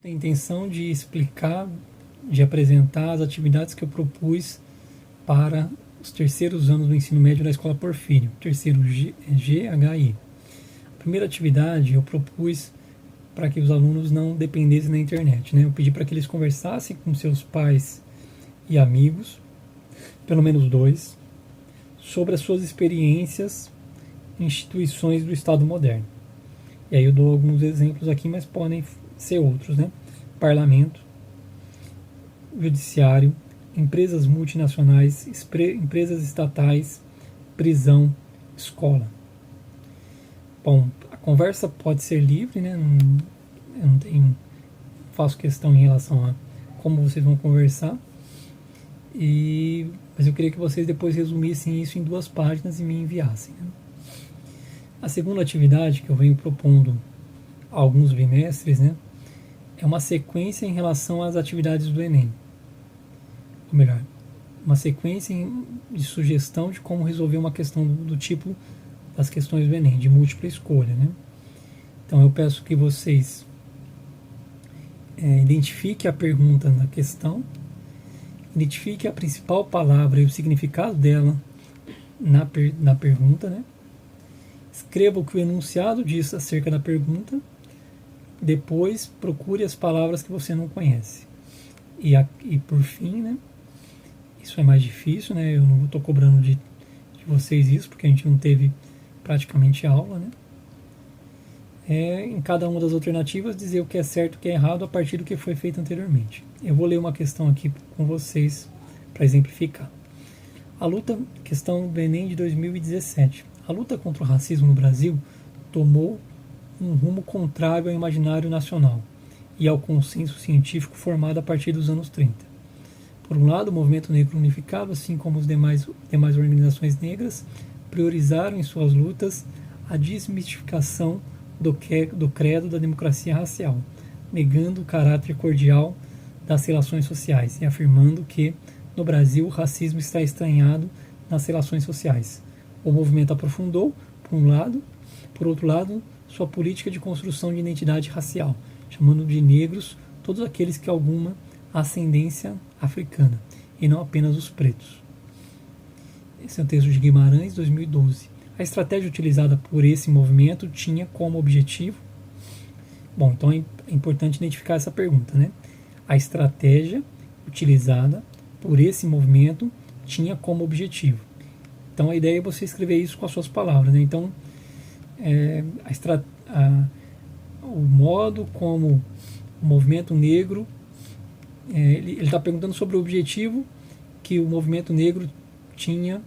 Tenho a intenção de explicar, de apresentar as atividades que eu propus para os terceiros anos do ensino médio da Escola Porfírio, terceiro GHI. A primeira atividade eu propus para que os alunos não dependessem da internet, né? Eu pedi para que eles conversassem com seus pais e amigos, pelo menos dois, sobre as suas experiências em instituições do Estado moderno. E aí eu dou alguns exemplos aqui, mas podem ser outros, né? Parlamento, judiciário, empresas multinacionais, empresas estatais, prisão, escola. Bom, a conversa pode ser livre, né? Eu não faço questão em relação a como vocês vão conversar. Mas eu queria que vocês depois resumissem isso em 2 páginas e me enviassem, né? A segunda atividade que eu venho propondo há alguns bimestres, né, é uma sequência em relação às atividades do Enem. Ou melhor, uma sequência de sugestão de como resolver uma questão do tipo das questões do Enem, de múltipla escolha, né? Então eu peço que vocês identifiquem a pergunta na questão, identifiquem a principal palavra e o significado dela na pergunta, né? Escreva o que o enunciado diz acerca da pergunta. Depois procure as palavras que você não conhece. E por fim, né? Isso é mais difícil, né? Eu não estou cobrando de vocês isso, porque a gente não teve praticamente aula, né? Em cada uma das alternativas dizer o que é certo e o que é errado a partir do que foi feito anteriormente. Eu vou ler uma questão aqui com vocês para exemplificar. A luta, questão do Enem de 2017. A luta contra o racismo no Brasil tomou um rumo contrário ao imaginário nacional e ao consenso científico formado a partir dos anos 30. Por um lado, o movimento negro unificado, assim como as demais organizações negras, priorizaram em suas lutas a desmistificação do credo da democracia racial, negando o caráter cordial das relações sociais e afirmando que, no Brasil, o racismo está estranhado nas relações sociais. O movimento aprofundou, por outro lado, sua política de construção de identidade racial, chamando de negros todos aqueles que alguma ascendência africana, e não apenas os pretos. Esse é um texto de Guimarães, 2012. A estratégia utilizada por esse movimento tinha como objetivo... Bom, então é importante identificar essa pergunta, né? A estratégia utilizada por esse movimento tinha como objetivo. Então a ideia é você escrever isso com as suas palavras, né? Então, o modo como o movimento negro, ele está perguntando sobre o objetivo que o movimento negro tinha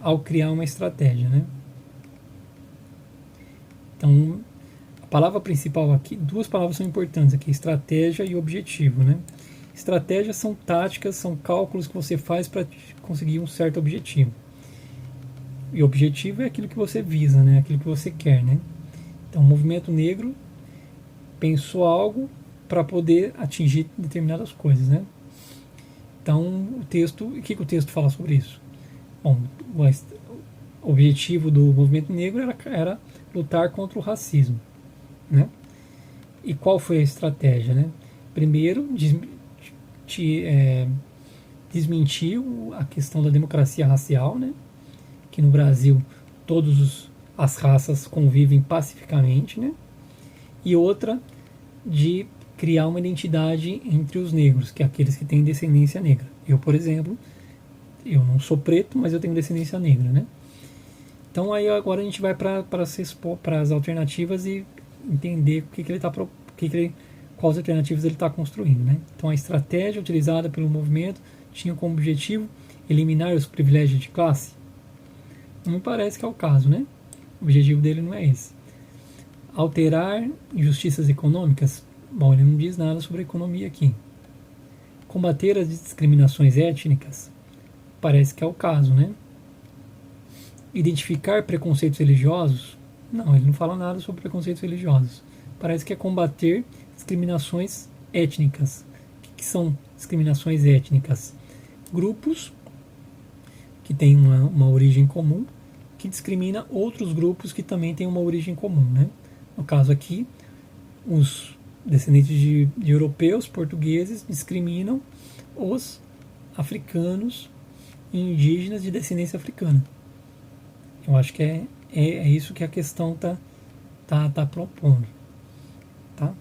ao criar uma estratégia, né? Então, a palavra principal aqui, 2 palavras são importantes aqui, estratégia e objetivo, né? Estratégias são táticas, são cálculos que você faz para conseguir um certo objetivo. E o objetivo é aquilo que você visa, né? Aquilo que você quer, né? Então, o movimento negro pensou algo para poder atingir determinadas coisas, né? Então, o que o texto fala sobre isso? Bom, o objetivo do movimento negro era lutar contra o racismo, né? E qual foi a estratégia, né? Primeiro, desmentir a questão da democracia racial, né? Que no Brasil todas as raças convivem pacificamente, né? E outra, de criar uma identidade entre os negros, que é aqueles que têm descendência negra. Eu, por exemplo, eu não sou preto, mas eu tenho descendência negra, né? Então aí agora a gente vai para as alternativas e entender quais alternativas ele está construindo, né? Então a estratégia utilizada pelo movimento tinha como objetivo eliminar os privilégios de classe. Não me parece que é o caso, né? O objetivo dele não é esse. Alterar injustiças econômicas? Bom, ele não diz nada sobre a economia aqui. Combater as discriminações étnicas? Parece que é o caso, né? Identificar preconceitos religiosos? Não, ele não fala nada sobre preconceitos religiosos. Parece que é combater discriminações étnicas. O que são discriminações étnicas? Grupos que têm uma origem comum que discrimina outros grupos que também têm uma origem comum, né? No caso aqui, os descendentes de europeus, portugueses, discriminam os africanos e indígenas de descendência africana. Eu acho que é isso que a questão tá propondo, tá?